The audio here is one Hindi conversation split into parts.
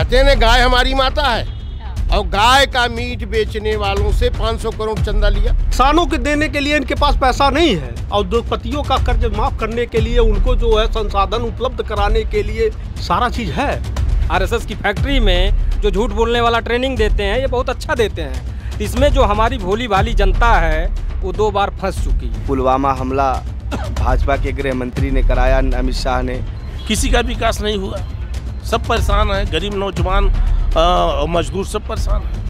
कहते हैं ना गाय हमारी माता है, और गाय का मीट बेचने वालों से 500 करोड़ चंदा लिया। किसानों के देने के लिए इनके पास पैसा नहीं है, और उद्योगपतियों का कर्ज माफ करने के लिए उनको जो है संसाधन उपलब्ध कराने के लिए सारा चीज है। आरएसएस की फैक्ट्री में जो झूठ बोलने वाला ट्रेनिंग देते हैं, ये बहुत अच्छा देते हैं। इसमें जो हमारी भोली भाली जनता है वो 2 बार फंस चुकी है। पुलवामा हमला भाजपा के गृह मंत्री ने कराया, अमित शाह ने। किसी का विकास नहीं हुआ, सब परेशान है, गरीब नौजवान मजदूर सब परेशान है।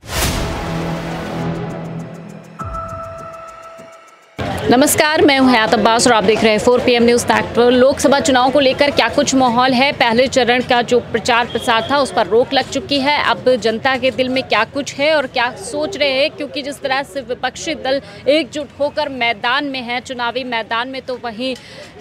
नमस्कार, मैं हूं हयात अब्बास और आप देख रहे हैं 4 PM न्यूज़ नेटवर्क। लोकसभा चुनाव को लेकर क्या कुछ माहौल है? पहले चरण का जो प्रचार प्रसार था उस पर रोक लग चुकी है। अब जनता के दिल में क्या कुछ है और क्या सोच रहे हैं, क्योंकि जिस तरह से विपक्षी दल एकजुट होकर मैदान में है, चुनावी मैदान में, तो वहीं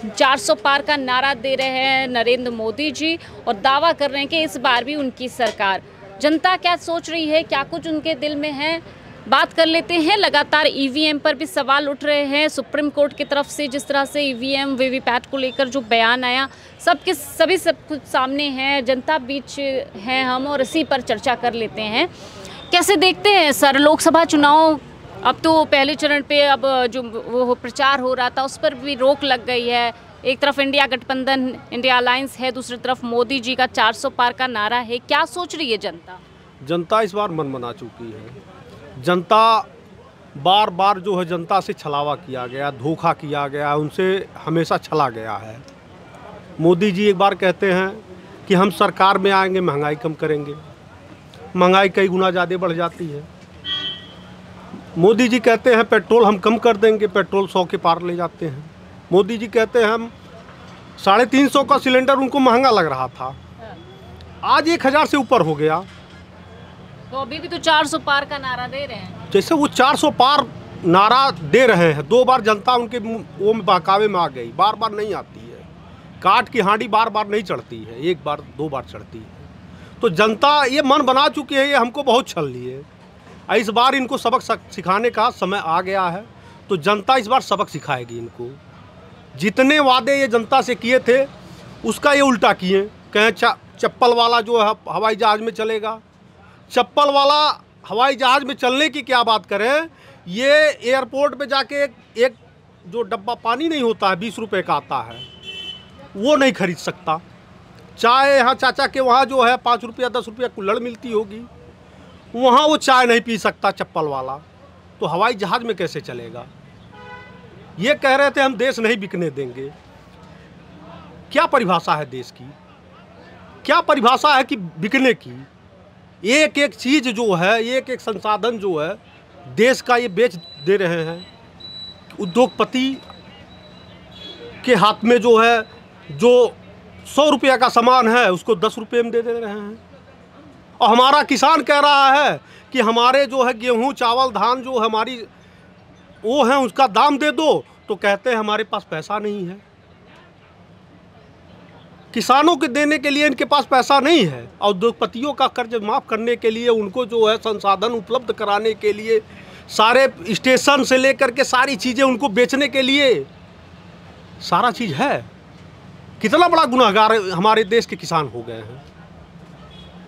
400 पार का नारा दे रहे हैं नरेंद्र मोदी जी और दावा कर रहे हैं कि इस बार भी उनकी सरकार। जनता क्या सोच रही है, क्या कुछ उनके दिल में है, बात कर लेते हैं। लगातार ईवीएम पर भी सवाल उठ रहे हैं सुप्रीम कोर्ट की तरफ से। जिस तरह से ईवीएम वीवीपैट को लेकर जो बयान आया, सब कुछ सामने है, जनता बीच हैं हम, और इसी पर चर्चा कर लेते हैं। कैसे देखते हैं सर लोकसभा चुनाव? अब तो पहले चरण पे अब जो वो प्रचार हो रहा था उस पर भी रोक लग गई है। एक तरफ इंडिया गठबंधन, इंडिया अलायंस है, दूसरी तरफ मोदी जी का 400 पार का नारा है। क्या सोच रही है जनता? जनता इस बार मन बना चुकी है। जनता बार बार जो है जनता से छलावा किया गया, धोखा किया गया, उनसे हमेशा छला गया है। मोदी जी एक बार कहते हैं कि हम सरकार में आएंगे महंगाई कम करेंगे, महंगाई कई गुना ज़्यादा बढ़ जाती है। मोदी जी कहते हैं पेट्रोल हम कम कर देंगे, पेट्रोल 100 के पार ले जाते हैं। मोदी जी कहते हैं हम 350 का सिलेंडर उनको महंगा लग रहा था, आज 1000 से ऊपर हो गया। तो अभी भी तो 400 पार का नारा दे रहे हैं। जैसे वो 400 पार नारा दे रहे हैं, 2 बार जनता उनके वो बहकावे में आ गई, बार बार नहीं आती है। काट की हांडी बार बार नहीं चढ़ती है, 1 बार 2 बार चढ़ती है। तो जनता ये मन बना चुकी है, ये हमको बहुत छल लिए। इस बार इनको सबक सिखाने का समय आ गया है, तो जनता इस बार सबक सिखाएगी इनको। जितने वादे ये जनता से किए थे उसका ये उल्टा किए। कहें चप्पल वाला जो है हवाई जहाज़ में चलेगा, चप्पल वाला हवाई जहाज़ में चलने की क्या बात करें, ये एयरपोर्ट पे जाके एक जो डब्बा पानी नहीं होता है 20 रुपए का आता है, वो नहीं खरीद सकता। चाय यहाँ चाचा के वहाँ जो है 5 रुपया 10 रुपया कुल्हड़ मिलती होगी, वहाँ वो चाय नहीं पी सकता चप्पल वाला, तो हवाई जहाज़ में कैसे चलेगा? ये कह रहे थे हम देश नहीं बिकने देंगे। क्या परिभाषा है देश की? क्या परिभाषा है कि बिकने की? एक एक चीज़ जो है, एक एक संसाधन जो है देश का ये बेच दे रहे हैं। उद्योगपति के हाथ में जो है, जो 100 रुपया का सामान है उसको 10 रुपये में दे रहे हैं। और हमारा किसान कह रहा है कि हमारे जो है गेहूं चावल धान जो हमारी वो है उसका दाम दे दो, तो कहते हैं हमारे पास पैसा नहीं है। किसानों के देने के लिए इनके पास पैसा नहीं है, और उद्योगपतियों का कर्ज माफ़ करने के लिए उनको जो है संसाधन उपलब्ध कराने के लिए, सारे स्टेशन से लेकर के सारी चीज़ें उनको बेचने के लिए सारा चीज़ है। कितना बड़ा गुनहगार हमारे देश के किसान हो गए हैं।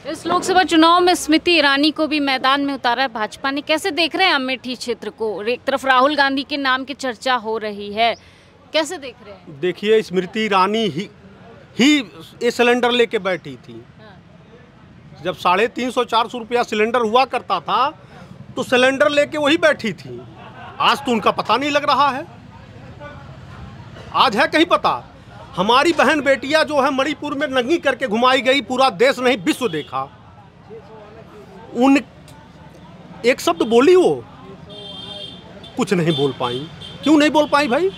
इस लोकसभा चुनाव में स्मृति ईरानी को भी मैदान में उतारा है भाजपा ने। कैसे देख रहे हैं अमेठी क्षेत्र को? एक तरफ राहुल गांधी के नाम की चर्चा हो रही है, कैसे देख रहे हैं? देखिए, स्मृति ईरानी ही ये सिलेंडर लेके बैठी थी। जब 350-400 रुपया सिलेंडर हुआ करता था तो सिलेंडर लेके वही बैठी थी। आज तो उनका पता नहीं लग रहा है। आज है कहीं पता? हमारी बहन बेटियां जो है मणिपुर में नंगी करके घुमाई गई, पूरा देश नहीं विश्व देखा। उन एक शब्द बोली, वो कुछ नहीं बोल पाई। क्यों नहीं बोल पाई भाई?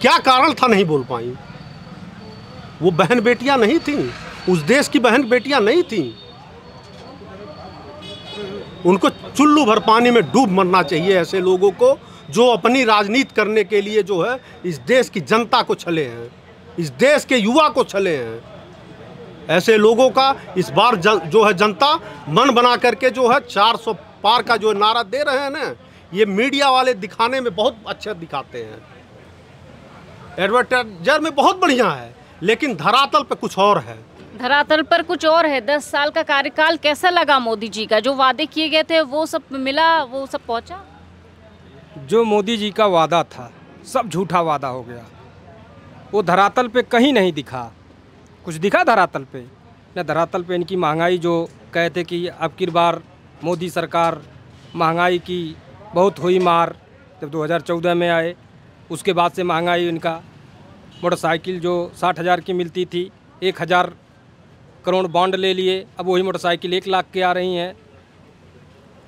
क्या कारण था नहीं बोल पाई? वो बहन बेटियां नहीं थीं, उस देश की बहन बेटियां नहीं थीं। उनको चुल्लू भर पानी में डूब मरना चाहिए ऐसे लोगों को, जो अपनी राजनीति करने के लिए जो है इस देश की जनता को छले हैं, इस देश के युवा को छले हैं। ऐसे लोगों का इस बार जो है जनता मन बना करके जो है 400 पार का जो नारा दे रहे हैं ना, ये मीडिया वाले दिखाने में बहुत अच्छा दिखाते हैं, एडवर्टाइजर में बहुत बढ़िया है, लेकिन धरातल पे कुछ और है। धरातल पर कुछ और है। 10 साल का कार्यकाल कैसा लगा मोदी जी का? जो वादे किए गए थे वो सब मिला, वो सब पहुंचा? जो मोदी जी का वादा था सब झूठा वादा हो गया। वो धरातल पे कहीं नहीं दिखा। कुछ दिखा धरातल पे? न धरातल पे इनकी महंगाई, जो कहते कि अब की बार मोदी सरकार महंगाई की बहुत हुई मार, जब 2014 में आए उसके बाद से महंगाई इनका, मोटरसाइकिल जो 60,000 की मिलती थी 1,000 करोड़ बॉन्ड ले लिए, अब वही मोटरसाइकिल 1 लाख के आ रही हैं।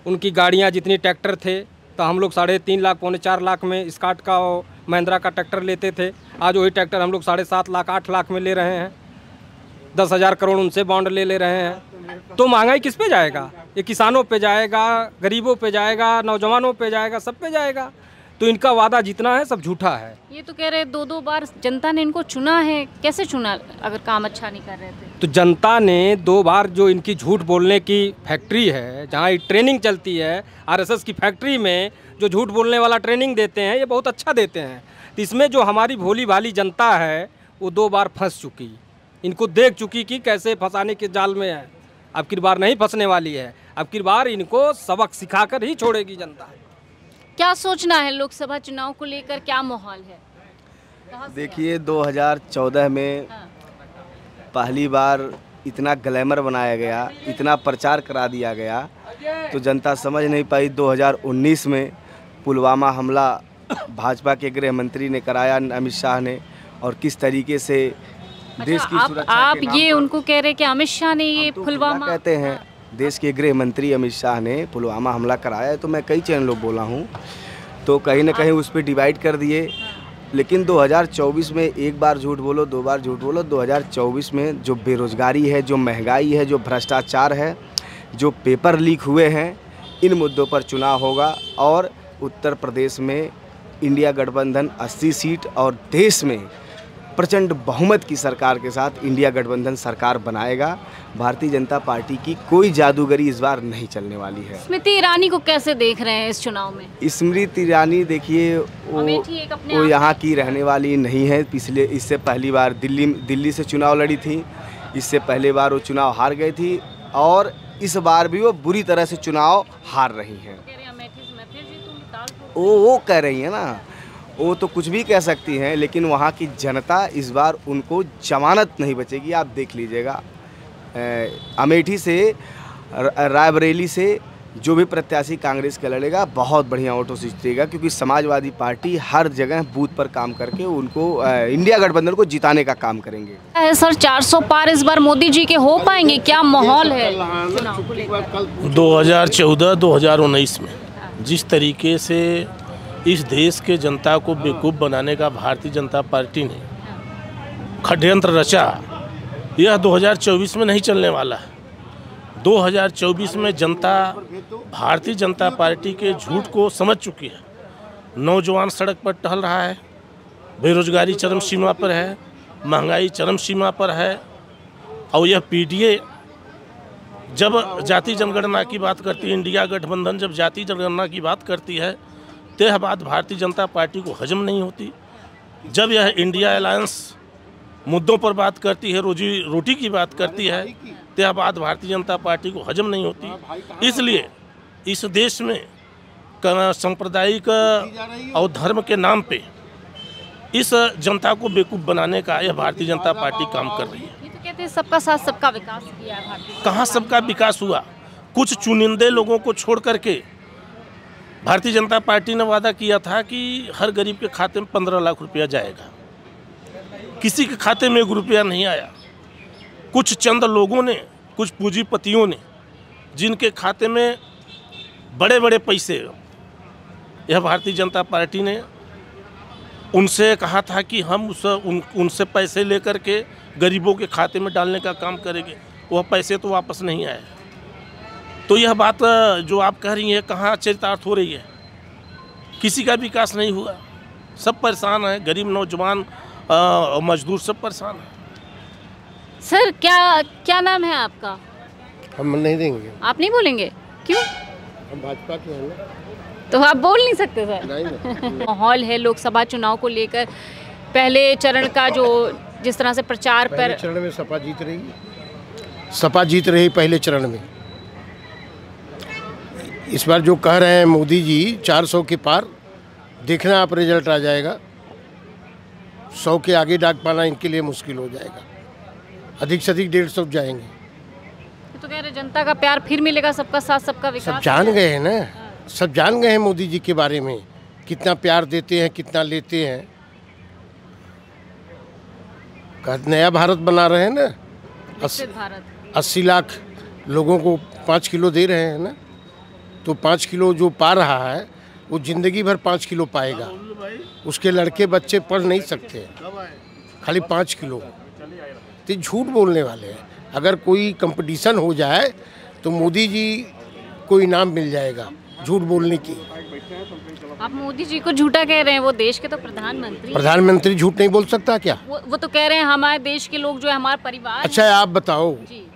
उनकी गाड़ियां जितनी ट्रैक्टर थे तो हम लोग 3.5 लाख पौने 4 लाख में स्कॉट का और महिंद्रा का ट्रैक्टर लेते थे, आज वही ट्रैक्टर हम लोग 7.5 लाख 8 लाख में ले रहे हैं। 10,000 करोड़ उनसे बॉन्ड ले रहे हैं। तो महंगाई किस पे जाएगा? ये किसानों पे जाएगा, गरीबों पे जाएगा, नौजवानों पे जाएगा, सब पे जाएगा। तो इनका वादा जितना है सब झूठा है। ये तो कह रहे 2-2 बार जनता ने इनको चुना है, कैसे चुना अगर काम अच्छा नहीं कर रहे थे? तो जनता ने 2 बार, जो इनकी झूठ बोलने की फैक्ट्री है, जहाँ ट्रेनिंग चलती है आरएसएस की फैक्ट्री में, जो झूठ बोलने वाला ट्रेनिंग देते हैं, ये बहुत अच्छा देते हैं। तो इसमें जो हमारी भोली भाली जनता है वो 2 बार फंस चुकी, इनको देख चुकी कि कैसे फंसाने के जाल में है। अब की बार नहीं फंसने वाली है, अब की बार इनको सबक सिखाकर ही छोड़ेगी जनता। क्या सोचना है लोकसभा चुनाव को लेकर, क्या माहौल है? देखिए 2014 में पहली बार इतना ग्लैमर बनाया गया, इतना प्रचार करा दिया गया, तो जनता समझ नहीं पाई। 2019 में पुलवामा हमला भाजपा के गृह मंत्री ने कराया, अमित शाह ने, और किस तरीके से देश की सुरक्षा आप के नाम ये पर, उनको कह रहे कि अमित शाह ने ये पुलवामा कहते हैं, देश के गृह मंत्री अमित शाह ने पुलवामा हमला कराया है। तो मैं कई चैनलों बोला हूँ, तो कहीं ना कहीं उस पर डिवाइड कर दिए। लेकिन 2024 में 1 बार झूठ बोलो, 2 बार झूठ बोलो। 2024 में जो बेरोजगारी है, जो महंगाई है, जो भ्रष्टाचार है, जो पेपर लीक हुए हैं, इन मुद्दों पर चुनाव होगा। और उत्तर प्रदेश में इंडिया गठबंधन 80 सीट और देश में प्रचंड बहुमत की सरकार के साथ इंडिया गठबंधन सरकार बनाएगा। भारतीय जनता पार्टी की कोई जादूगरी इस बार नहीं चलने वाली है। स्मृति ईरानी को कैसे देख रहे हैं इस चुनाव में? स्मृति ईरानी देखिए, वो यहाँ की रहने वाली नहीं है। इससे पहली बार दिल्ली से चुनाव लड़ी थी, इससे पहले बार वो चुनाव हार गई थी, और इस बार भी वो बुरी तरह से चुनाव हार रही हैं। वो कह रही है ना, वो तो कुछ भी कह सकती हैं, लेकिन वहाँ की जनता इस बार उनको जमानत नहीं बचेगी। आप देख लीजिएगा, अमेठी से, रायबरेली से जो भी प्रत्याशी कांग्रेस का लड़ेगा बहुत बढ़िया वोटों से जीतेगा, क्योंकि समाजवादी पार्टी हर जगह बूथ पर काम करके उनको इंडिया गठबंधन को जिताने का काम करेंगे। सर 400 पार इस बार मोदी जी के हो पाएंगे? क्या माहौल है? 2014-2019 में जिस तरीके से इस देश के जनता को बेवकूफ़ बनाने का भारतीय जनता पार्टी ने षड्यंत्र रचा, यह 2024 में नहीं चलने वाला है। 2024 में जनता भारतीय जनता पार्टी के झूठ को समझ चुकी है। नौजवान सड़क पर टहल रहा है, बेरोजगारी चरम सीमा पर है, महंगाई चरम सीमा पर है, और यह पीडीए जब जाति जनगणना की बात करती है, इंडिया गठबंधन जब जाति जनगणना की बात करती है, तो यह बात भारतीय जनता पार्टी को हजम नहीं होती। जब यह इंडिया अलायंस मुद्दों पर बात करती है, रोजी रोटी की बात करती है, तो यह बात भारतीय जनता पार्टी को हजम नहीं होती। इसलिए इस देश में सांप्रदायिक और धर्म के नाम पे इस जनता को बेवकूफ़ बनाने का यह भारतीय जनता पार्टी काम कर रही है। ये तो कहते हैं सबका साथ सबका विकास किया है भारतीय। कहाँ सबका विकास हुआ? कुछ चुनिंदे लोगों को छोड़ करके भारतीय जनता पार्टी ने वादा किया था कि हर गरीब के खाते में 15 लाख रुपया जाएगा। किसी के खाते में 1 रुपया नहीं आया। कुछ चंद लोगों ने, कुछ पूंजीपतियों ने, जिनके खाते में बड़े बड़े पैसे, यह भारतीय जनता पार्टी ने उनसे कहा था कि हम उनसे पैसे लेकर के गरीबों के खाते में डालने का काम करेंगे। वह पैसे तो वापस नहीं आए। तो यह बात जो आप कह रही हैं कहाँ चरितार्थ हो रही है? किसी का विकास नहीं हुआ, सब परेशान हैं, गरीब नौजवान मजदूर सब परेशान हैं। सर क्या नाम है आपका? हम नहीं देंगे। आप नहीं बोलेंगे? क्यों? हम भाजपा के हैं ना। तो आप बोल नहीं सकते सर? नहीं। माहौल है लोकसभा चुनाव को लेकर, पहले चरण का जो जिस तरह से प्रचार पर, चरण में सपा जीत रही है। सपा जीत रही पहले चरण में। इस बार जो कह रहे हैं मोदी जी 400 के पार, देखना आप रिजल्ट आ जाएगा। 100 के आगे डाक पाना इनके लिए मुश्किल हो जाएगा, अधिक से अधिक 150 जाएंगे। तो कह रहे जनता का प्यार फिर मिलेगा, सबका साथ सबका विकास। सब जान गए हैं ना, सब जान गए हैं मोदी जी के बारे में, कितना प्यार देते हैं, कितना लेते हैं। नया भारत बना रहे हैं ना, विकसित भारत। 80 लाख लोगों को 5 किलो दे रहे हैं ना, तो 5 किलो जो पा रहा है वो जिंदगी भर 5 किलो पाएगा। उसके लड़के बच्चे पढ़ नहीं सकते, खाली 5 किलो। तो झूठ बोलने वाले हैं। अगर कोई कंपटीशन हो जाए तो मोदी जी को इनाम मिल जाएगा झूठ बोलने की। आप मोदी जी को झूठा कह रहे हैं, वो देश के तो प्रधानमंत्री। प्रधानमंत्री झूठ नहीं बोल सकता क्या? वो तो कह रहे हैं हमारे देश के लोग जो है हमारा परिवार। अच्छा आप बताओ जी।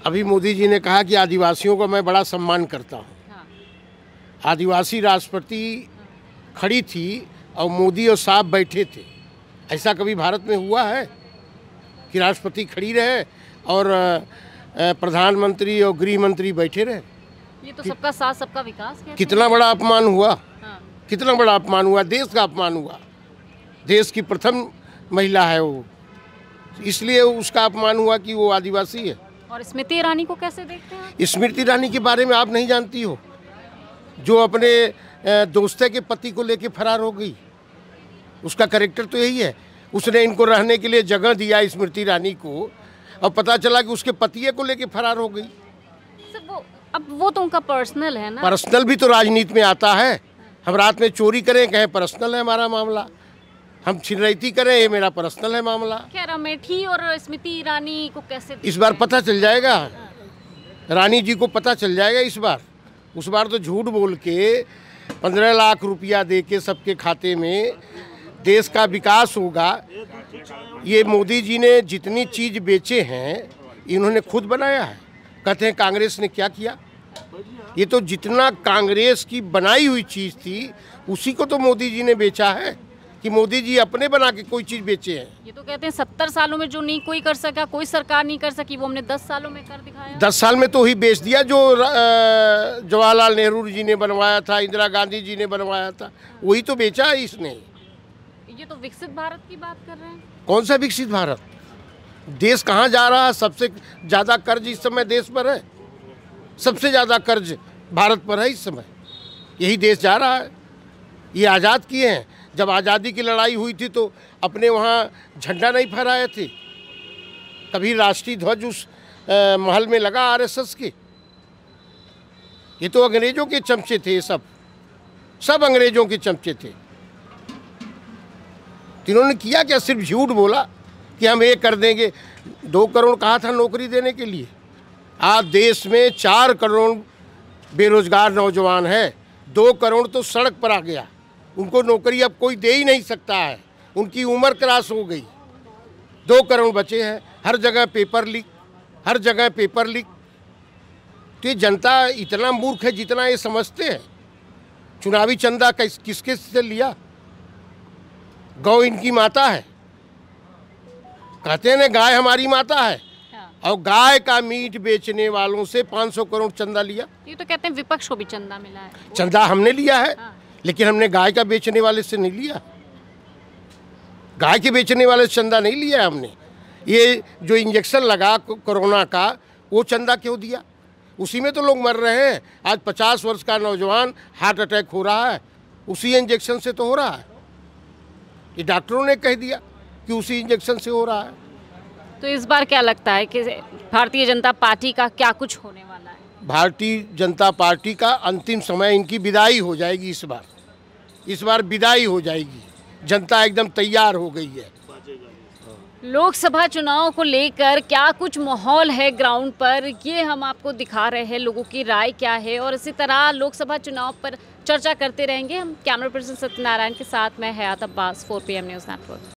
अभी मोदी जी ने कहा कि आदिवासियों को मैं बड़ा सम्मान करता हूँ। हाँ। आदिवासी राष्ट्रपति खड़ी थी और मोदी और साहब बैठे थे। ऐसा कभी भारत में हुआ है कि राष्ट्रपति खड़ी रहे और प्रधानमंत्री और गृह मंत्री बैठे रहे? ये तो सबका साथ सबका विकास है। कितना बड़ा अपमान हुआ। हाँ। कितना बड़ा अपमान हुआ, देश का अपमान हुआ। देश की प्रथम महिला है वो, इसलिए उसका अपमान हुआ कि वो आदिवासी है। और स्मृति ईरानी को कैसे देखते हैं? स्मृति ईरानी के बारे में आप नहीं जानती हो, जो अपने दोस्ते के पति को लेके फरार हो गई। उसका कैरेक्टर तो यही है। उसने इनको रहने के लिए जगह दिया स्मृति ईरानी को, और पता चला कि उसके पतिये को लेके फरार हो गई। अब वो तो उनका पर्सनल है ना। पर्सनल भी तो राजनीति में आता है। हम रात में चोरी करें, कहें पर्सनल है हमारा मामला। हम छिनरैती करें, ये मेरा पर्सनल है मामला। क्या अमेठी और स्मृति ईरानी को कैसे? इस बार पता चल जाएगा, रानी जी को पता चल जाएगा इस बार। उस बार तो झूठ बोल के 15 लाख रुपया दे के सबके खाते में देश का विकास होगा। ये मोदी जी ने जितनी चीज़ बेचे हैं इन्होंने खुद बनाया है। कहते हैं कांग्रेस ने क्या किया, ये तो जितना कांग्रेस की बनाई हुई चीज़ थी उसी को तो मोदी जी ने बेचा है, कि मोदी जी अपने बना के कोई चीज़ बेचे हैं। ये तो कहते हैं 70 सालों में जो नहीं कोई कर सका, कोई सरकार नहीं कर सकी, वो हमने 10 सालों में कर दिखाया। 10 साल में तो ही बेच दिया जो जवाहरलाल नेहरू जी ने बनवाया था, इंदिरा गांधी जी ने बनवाया था, वही तो बेचा है इसने। ये तो विकसित भारत की बात कर रहे हैं। कौन सा विकसित भारत? देश कहाँ जा रहा है? सबसे ज़्यादा कर्ज इस समय देश पर है। सबसे ज़्यादा कर्ज भारत पर है इस समय। यही देश जा रहा है। ये आज़ाद किए हैं। जब आज़ादी की लड़ाई हुई थी तो अपने वहाँ झंडा नहीं फहराए थे, कभी राष्ट्रीय ध्वज उस महल में लगा आरएसएस के। ये तो अंग्रेजों के चमचे थे, सब अंग्रेजों के चमचे थे। इन्होंने किया क्या? सिर्फ झूठ बोला कि हम ये कर देंगे। 2 करोड़ कहा था नौकरी देने के लिए। आज देश में 4 करोड़ बेरोजगार नौजवान है। 2 करोड़ तो सड़क पर आ गया। उनको नौकरी अब कोई दे ही नहीं सकता है, उनकी उम्र क्रॉस हो गई। 2 करोड़ बचे हैं। हर जगह पेपर लीक, हर जगह पेपर लीक। तो ये जनता इतना मूर्ख है जितना ये समझते हैं। चुनावी चंदा किसके से लिया? गौ इनकी माता है। कहते हैं ना गाय हमारी माता है। हाँ। और गाय का मीट बेचने वालों से 500 करोड़ चंदा लिया। ये तो कहते हैं विपक्ष को भी चंदा मिला है। चंदा हमने लिया है। हाँ। लेकिन हमने गाय का बेचने वाले से नहीं लिया। गाय के बेचने वाले से चंदा नहीं लिया हमने। ये जो इंजेक्शन लगा कोरोना का, वो चंदा क्यों दिया? उसी में तो लोग मर रहे हैं। आज 50 वर्ष का नौजवान हार्ट अटैक हो रहा है, उसी इंजेक्शन से तो हो रहा है। ये डॉक्टरों ने कह दिया कि उसी इंजेक्शन से हो रहा है। तो इस बार क्या लगता है कि भारतीय जनता पार्टी का क्या कुछ होने वाला है? भारतीय जनता पार्टी का अंतिम समय, इनकी विदाई हो जाएगी इस बार विदाई हो जाएगी। जनता एकदम तैयार हो गई है। लोकसभा चुनाव को लेकर क्या कुछ माहौल है ग्राउंड पर, ये हम आपको दिखा रहे हैं। लोगों की राय क्या है, और इसी तरह लोकसभा चुनाव पर चर्चा करते रहेंगे हम। कैमरा पर्सन सत्यनारायण के साथ मैं हयात अब्बास, 4 PM न्यूज़ नेटवर्क।